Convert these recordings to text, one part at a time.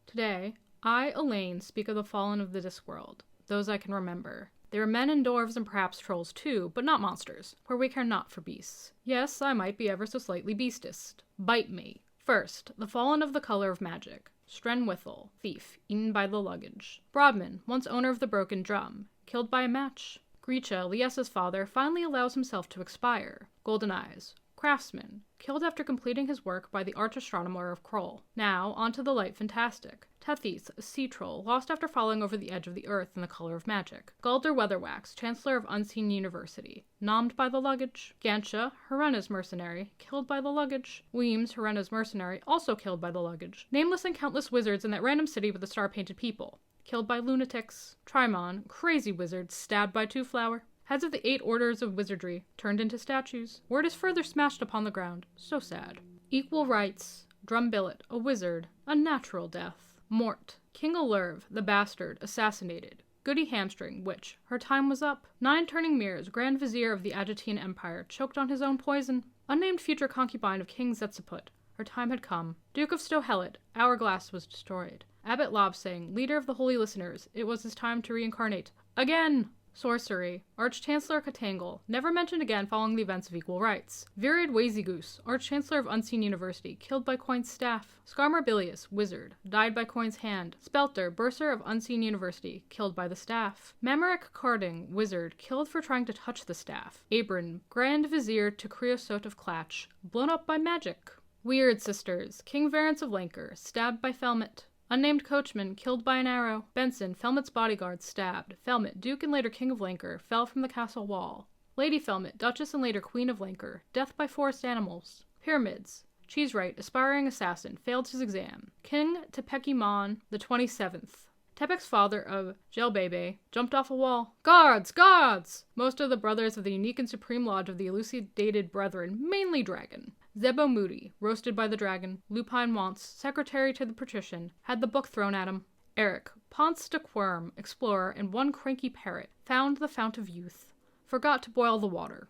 Today, I, Elaine, speak of the fallen of the Discworld, those I can remember. They were men and dwarves and perhaps trolls too, but not monsters, for we care not for beasts. Yes, I might be ever so slightly beastist. Bite me. First, the fallen of the color of magic. Strenwithal, thief, eaten by the luggage. Broadman, once owner of the broken drum, killed by a match. Grisha, Liessa's father, finally allows himself to expire. Golden Eyes, craftsman, killed after completing his work by the arch-astronomer of Kroll. Now, on to the light fantastic. Tethys, a sea troll, lost after falling over the edge of the earth in the color of magic. Galder Weatherwax, chancellor of Unseen University, nommed by the luggage. Gansha, Herena's mercenary, killed by the luggage. Weems, Herena's mercenary, also killed by the luggage. Nameless and countless wizards in that random city with the star-painted people, killed by lunatics. Trimon, crazy wizard, stabbed by Two-Flower. Heads of the 8 orders of wizardry, turned into statues. Word is further smashed upon the ground. So sad. Equal rights. Drumbillet, a wizard. A natural death. Mort, King Olurv, the bastard, assassinated. Goody Hamstring, witch, her time was up. 9 Turning Mirrors, Grand Vizier of the Adjatian Empire, choked on his own poison. Unnamed future concubine of King Zetzeput, her time had come. Duke of Stohellet, hourglass was destroyed. Abbot Lobsang, leader of the Holy Listeners, it was his time to reincarnate. Again! Sorcery, Arch-Chancellor Katangle, never mentioned again following the events of Equal Rights. Virid Wazygoose, Arch-Chancellor of Unseen University, killed by Coin's staff. Skarmarbilius, wizard, died by Coin's hand. Spelter, bursar of Unseen University, killed by the staff. Mameric Carding, wizard, killed for trying to touch the staff. Abrin, Grand Vizier to Creosote of Clatch, blown up by magic. Weird Sisters, King Varence of Lancre, stabbed by Felmet. Unnamed coachman, killed by an arrow. Benson, Felmet's bodyguard, stabbed. Felmet, Duke and later King of Lancre, fell from the castle wall. Lady Felmet, Duchess and later Queen of Lancre, death by forest animals. Pyramids. Cheesewright, aspiring assassin, failed his exam. King Tepeki-Mon, the 27th. Tepek's father of Jelbebe jumped off a wall. Guards! Guards! Most of the brothers of the unique and supreme lodge of the elucidated brethren, mainly dragon. Zebo Moody, roasted by the dragon. Lupine Wants, secretary to the patrician, had the book thrown at him. Eric, Ponce de Quirm, explorer, and one cranky parrot, found the fount of youth. Forgot to boil the water.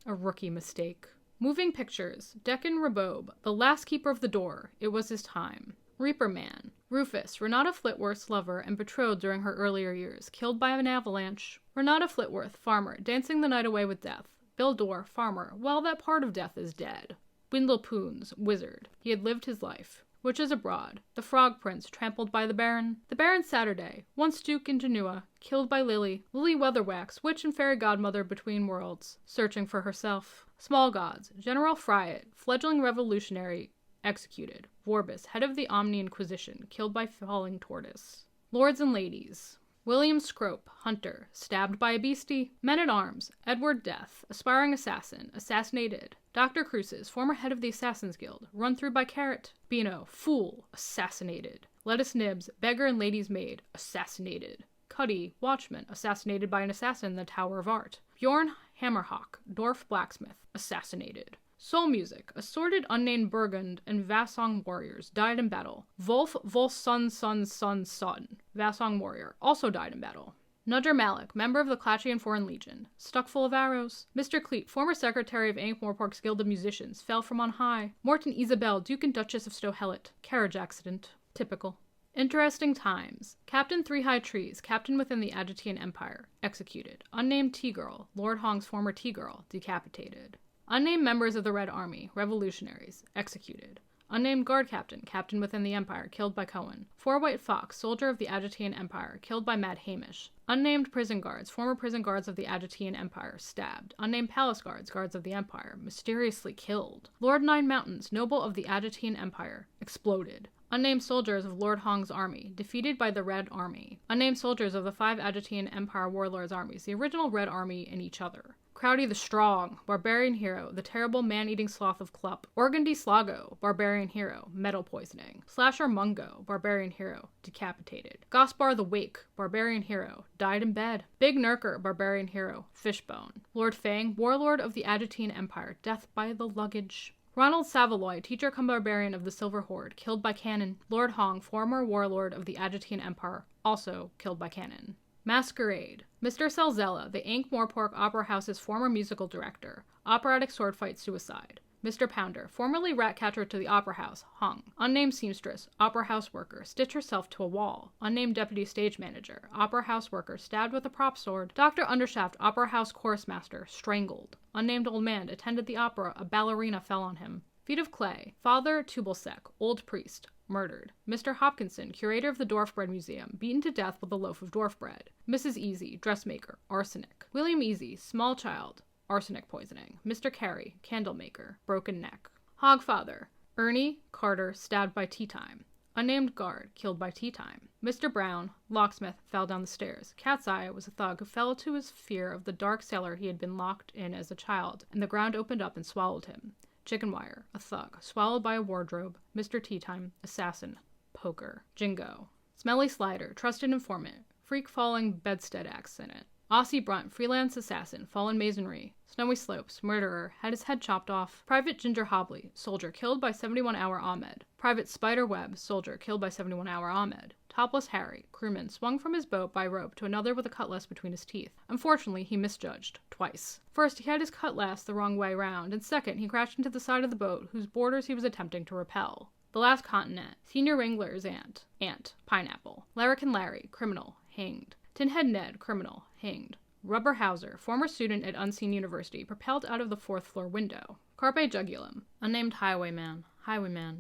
A rookie mistake. Moving pictures. Deccan Rabobe, the last keeper of the door. It was his time. Reaper Man. Rufus, Renata Flitworth's lover and betrothed during her earlier years, killed by an avalanche. Renata Flitworth, farmer, dancing the night away with death. Bill Dorr, farmer, well, that part of death is dead. Windle Poons, wizard. He had lived his life. Witches abroad. The Frog Prince, trampled by the Baron. The Baron Saturday, once Duke in Genua, killed by Lily. Lily Weatherwax, witch and fairy godmother between worlds, searching for herself. Small Gods, General Friot, fledgling revolutionary, executed. Vorbis, head of the Omni Inquisition, killed by falling tortoise. Lords and ladies. William Scrope, hunter, stabbed by a beastie. Men-at-Arms, Edward Death, aspiring assassin, assassinated. Dr. Cruces, former head of the Assassin's Guild, run through by Carrot. Beano, fool, assassinated. Lettuce Nibs, beggar and lady's maid, assassinated. Cuddy, watchman, assassinated by an assassin in the Tower of Art. Bjorn Hammerhawk, dwarf blacksmith, assassinated. Soul Music, assorted unnamed Burgund and Vassong warriors, died in battle. Wolf Volsun Son, Vassong warrior, also died in battle. Nudger Malik, member of the Clatchian Foreign Legion, stuck full of arrows. Mr. Cleet, former secretary of Ankh-Morpork's Guild of Musicians, fell from on high. Morton Isabel, Duke and Duchess of Stohellet, carriage accident. Typical. Interesting times. Captain Three High Trees, captain within the Adjatian Empire, executed. Unnamed Tea-Girl, Lord Hong's former Tea-Girl, decapitated. Unnamed members of the Red Army, revolutionaries, executed. Unnamed guard captain, captain within the Empire, killed by Cohen. Four White Fox, soldier of the Adjatian Empire, killed by Mad Hamish. Unnamed prison guards, former prison guards of the Adjatian Empire, stabbed. Unnamed palace guards, guards of the Empire, mysteriously killed. Lord Nine Mountains, noble of the Adjatian Empire, exploded. Unnamed soldiers of Lord Hong's army, defeated by the Red Army. Unnamed soldiers of the 5 Adjatian Empire warlords' armies, the original Red Army and each other. Crowdy the Strong, barbarian hero, the terrible man-eating sloth of Klup. Organdy Slago, barbarian hero, metal poisoning. Slasher Mungo, barbarian hero, decapitated. Gospar the Wake, barbarian hero, died in bed. Big Nurker, barbarian hero, fishbone. Lord Fang, warlord of the Adjatian Empire, death by the luggage. Ronald Savaloy, teacher cum barbarian of the Silver Horde, killed by cannon. Lord Hong, former warlord of the Adjatian Empire, also killed by cannon. Masquerade. Mr. Selzella, the Ankh-Morpork Opera House's former musical director. Operatic swordfight suicide. Mr. Pounder, formerly rat catcher to the Opera House, hung. Unnamed seamstress, Opera House worker, stitched herself to a wall. Unnamed deputy stage manager, Opera House worker, stabbed with a prop sword. Dr. Undershaft, Opera House chorus master, strangled. Unnamed old man attended the opera, a ballerina fell on him. Feet of clay, Father Tubelsek, old priest, murdered. Mr. Hopkinson, curator of the Dwarf Bread Museum, beaten to death with a loaf of dwarf bread. Mrs. Easy, dressmaker, arsenic. William Easy, small child, arsenic poisoning. Mr. Carey, candle maker, broken neck. Hogfather, Ernie Carter, stabbed by tea time. Unnamed guard, killed by tea time. Mr. Brown, locksmith, fell down the stairs. Cat's Eye was a thug who fell to his fear of the dark cellar he had been locked in as a child, and the ground opened up and swallowed him. Chicken Wire, a thug, swallowed by a wardrobe. Mr. Teatime, assassin, poker. Jingo, Smelly Slider, trusted informant, freak falling bedstead accident. Aussie Brunt, freelance assassin, fallen masonry. Snowy Slopes, murderer, had his head chopped off. Private Ginger Hobley, soldier, killed by 71-hour Ahmed. Private Spider Webb, soldier, killed by 71-hour Ahmed. Topless Harry, crewman, swung from his boat by rope to another with a cutlass between his teeth. Unfortunately, he misjudged. Twice. First, he had his cutlass the wrong way round, and second, he crashed into the side of the boat whose borders he was attempting to repel. The Last Continent, Senior Wrangler's aunt, pineapple. Larrikin Larry, criminal, hanged. Tinhead Ned, criminal, hanged. Rubber Hauser, former student at Unseen University, propelled out of the 4th floor window. Carpe Jugulum, unnamed highwayman,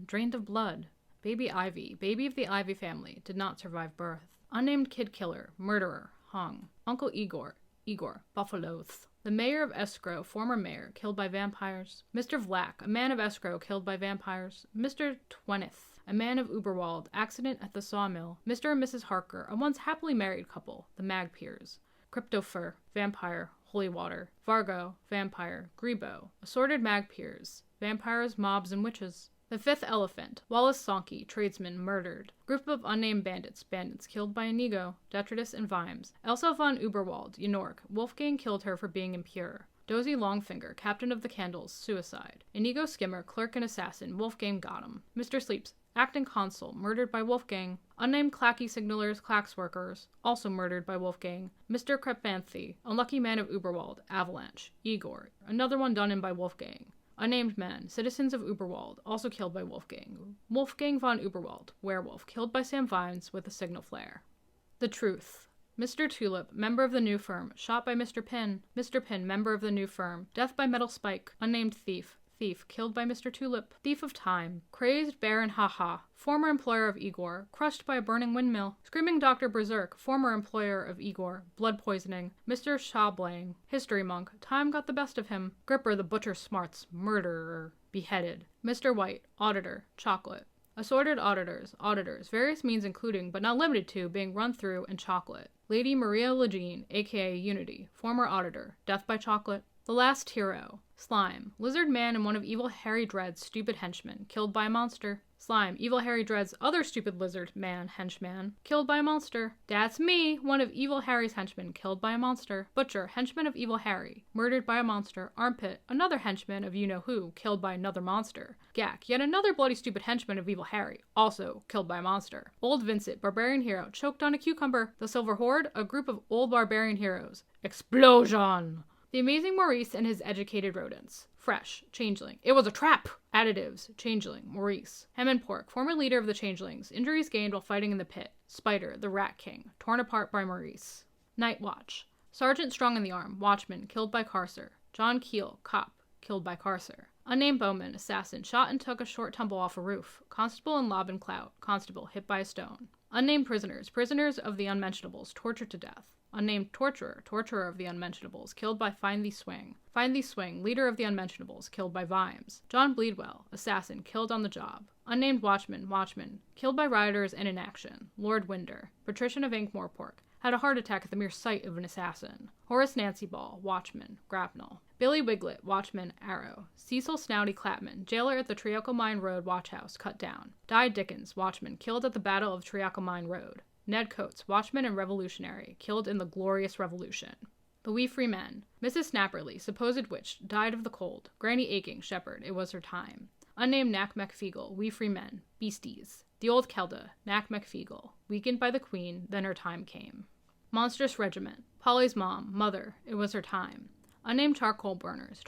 drained of blood. Baby Ivy, baby of the Ivy family, did not survive birth. Unnamed kid killer, murderer, hung. Uncle Igor, Buffaloth. The mayor of Escrow, former mayor, killed by vampires. Mr. Vlack, a man of Escrow, killed by vampires. Mr. Twenneth, a man of Uberwald, accident at the sawmill. Mr. and Mrs. Harker, a once happily married couple, the Magpiers. Cryptofur, vampire, holy water. Vargo, vampire. Grebo, assorted Magpiers, vampires, mobs, and witches. The 5th Elephant, Wallace Sonky, tradesman, murdered. Group of unnamed bandits killed by Inigo, Detritus, and Vimes. Elsa von Uberwald, Ynork, Wolfgang killed her for being impure. Dozy Longfinger, captain of the Candles, suicide. Inigo Skimmer, clerk and assassin, Wolfgang got him. Mr. Sleeps, acting consul, murdered by Wolfgang. Unnamed clacky signalers, clacks workers, also murdered by Wolfgang. Mr. Krepanthe, unlucky man of Uberwald, avalanche. Igor, another one done in by Wolfgang. Unnamed men, citizens of Uberwald, also killed by Wolfgang. Wolfgang von Uberwald, werewolf, killed by Sam Vines with a signal flare. The Truth. Mr. Tulip, member of the new firm, shot by Mr. Pin. Mr. Pin, member of the new firm, death by metal spike. Unnamed thief, killed by Mr. Tulip. Thief of Time. Crazed Baron Haha, former employer of Igor, crushed by a burning windmill. Screaming Dr. Berserk, former employer of Igor, blood poisoning. Mr. Schablang, history monk, time got the best of him. Gripper the Butcher Smarts, murderer, beheaded. Mr. White, auditor, chocolate. Assorted auditors, various means including, but not limited to, being run through, and chocolate. Lady Maria Legene, aka Unity, former auditor, death by chocolate. The Last Hero. Slime, lizard man and one of Evil Harry Dread's stupid henchmen, killed by a monster. Slime, Evil Harry Dread's other stupid lizard man henchman, killed by a monster. That's me, one of Evil Harry's henchmen, killed by a monster. Butcher, henchman of Evil Harry, murdered by a monster. Armpit, another henchman of you-know-who, killed by another monster. Gak, yet another bloody stupid henchman of Evil Harry, also killed by a monster. Old Vincent, barbarian hero, choked on a cucumber. The Silver Horde, a group of old barbarian heroes. Explosion! The Amazing Maurice and his educated rodents. Fresh, changeling. It was a trap! Additives, changeling, Maurice. Hem and Pork, former leader of the changelings. Injuries gained while fighting in the pit. Spider, the Rat King, torn apart by Maurice. Night Watch. Sergeant Strong in the Arm, watchman, killed by Carcer. John Keel, cop, killed by Carcer. Unnamed Bowman, assassin, shot and took a short tumble off a roof. Constable and Lob and Clout, constable, hit by a stone. Unnamed prisoners, prisoners of the Unmentionables, tortured to death. Unnamed torturer, torturer of the Unmentionables, killed by Find Thee Swing. Find Thee Swing, leader of the Unmentionables, killed by Vimes. John Bleedwell, assassin, killed on the job. Unnamed watchman, killed by rioters and in action. Lord Winder, patrician of Ankh-Morpork, had a heart attack at the mere sight of an assassin. Horace Nancy Ball, watchman, grapnel. Billy Wiglet, watchman, arrow. Cecil Snouty Clapman, jailer at the Triaco Road watchhouse, cut down. Di Dickens, watchman, killed at the Battle of Triaco Road. Ned Coates, watchman and revolutionary, killed in the Glorious Revolution. The Wee Free Men. Mrs. Snapperly, supposed witch, died of the cold. Granny Aching, shepherd, it was her time. Unnamed Knack MacFeagle, Wee Free Men, beasties. The Old Kelda, Knack MacFeagle, weakened by the Queen, then her time came. Monstrous Regiment. Polly's mom, mother, it was her time. Unnamed charcoal burners,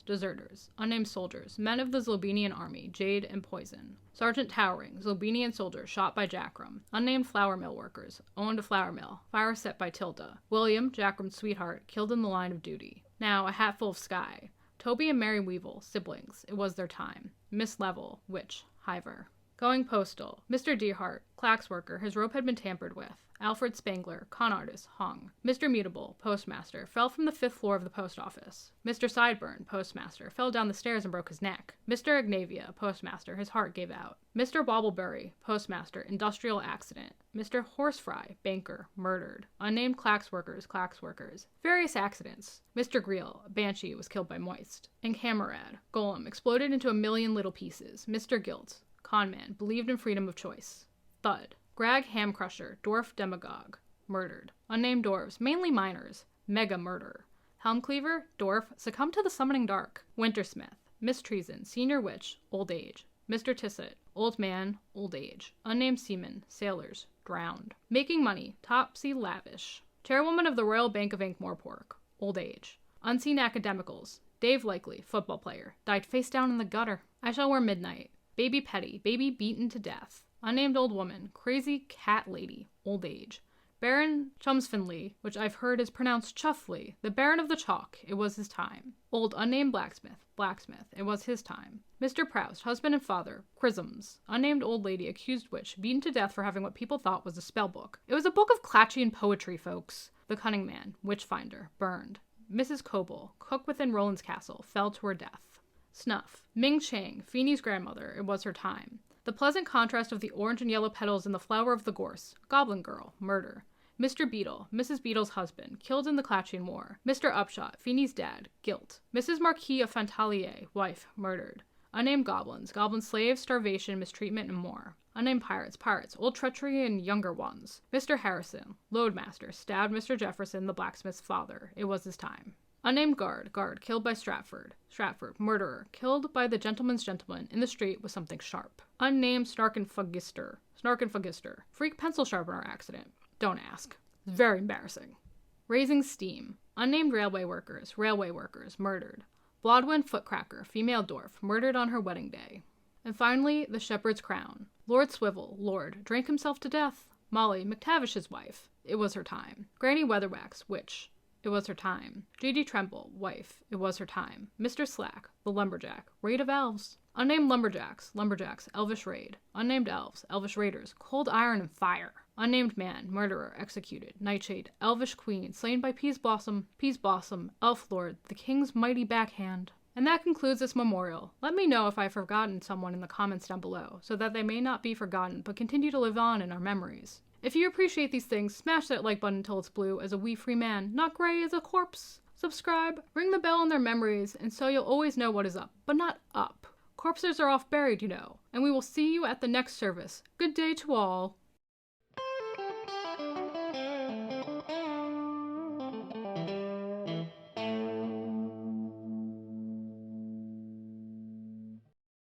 deserters, unnamed soldiers, men of the Zlobenian army, jade and poison. Sergeant Towering, Zlobenian soldier, shot by Jackram. Unnamed flour mill workers, owned a flour mill, fire set by Tilda. William, Jackram's sweetheart, killed in the line of duty. Now, a hatful of sky. Toby and Mary Weevil, siblings, it was their time. Miss Level, witch, Hiver. Going postal, Mr. Deerhart, clacks worker, his rope had been tampered with. Alfred Spangler, con artist, hung. Mr. Mutable, postmaster, fell from the 5th floor of the post office. Mr. Sideburn, postmaster, fell down the stairs and broke his neck. Mr. Ignavia, postmaster, his heart gave out. Mr. Bobbleberry, postmaster, industrial accident. Mr. Horsefry, banker, murdered. Unnamed clacks workers. Various accidents. Mr. Greel, banshee, was killed by Moist. And Camarad, golem, exploded into a million little pieces. Mr. Guilt, conman, believed in freedom of choice. Thud. Grag Hamcrusher, dwarf demagogue, murdered. Unnamed dwarves, mainly miners, mega murder. Helmcleaver, dwarf, succumbed to the summoning dark. Wintersmith, Miss Treason, senior witch, old age. Mr. Tisset, old man, old age. Unnamed seamen, sailors, drowned. Making money, topsy lavish. Chairwoman of the Royal Bank of Ankh-Morpork, old age. Unseen academicals, Dave Likely, football player, died face down in the gutter. I shall wear midnight. Baby Petty, baby beaten to death. Unnamed old woman, crazy cat lady, old age. Baron Chumsfinley, which I've heard is pronounced Chuffley, the Baron of the Chalk, it was his time. Old unnamed blacksmith, it was his time. Mr. Proust, husband and father, chrisms. Unnamed old lady, accused witch, beaten to death for having what people thought was a spell book. It was a book of Clatchian poetry, folks. The cunning man, witchfinder, burned. Mrs. Coble, cook within Roland's castle, fell to her death. Snuff. Ming Chang, Feeney's grandmother, it was her time. The pleasant contrast of the orange and yellow petals in the flower of the gorse. Goblin girl, murder. Mr. Beetle, Mrs. Beetle's husband, killed in the Clatchian War. Mr. Upshot, Feeney's dad, guilt. Mrs. Marquis of Fantalier, wife, murdered. Unnamed goblins, goblin slaves, starvation, mistreatment, and more. Unnamed pirates, old treachery and younger ones. Mr. Harrison, loadmaster, stabbed Mr. Jefferson, the blacksmith's father. It was his time. Unnamed guard, killed by Stratford, murderer, killed by the gentleman's gentleman in the street with something sharp. Unnamed Snarkenfugister, freak pencil sharpener accident. Don't ask. It's very embarrassing. Raising steam. Unnamed railway workers, murdered. Blodwyn Footcracker, female dwarf, murdered on her wedding day. And finally, the shepherd's crown. Lord Swivel, drank himself to death. Molly, McTavish's wife. It was her time. Granny Weatherwax, witch. It was her time. G.D. Tremble, wife. It was her time. Mr. Slack, the lumberjack. Raid of elves. Unnamed lumberjacks, elvish raid. Unnamed elves, elvish raiders. Cold iron and fire. Unnamed man, murderer, executed. Nightshade, elvish queen, slain by Peas Blossom, elf lord, the king's mighty backhand. And that concludes this memorial. Let me know if I've forgotten someone in the comments down below, so that they may not be forgotten, but continue to live on in our memories. If you appreciate these things, smash that like button until it's blue as a wee free man, not gray as a corpse. Subscribe, ring the bell in their memories, and so you'll always know what is up, but not up. Corpses are off buried, you know. And we will see you at the next service. Good day to all.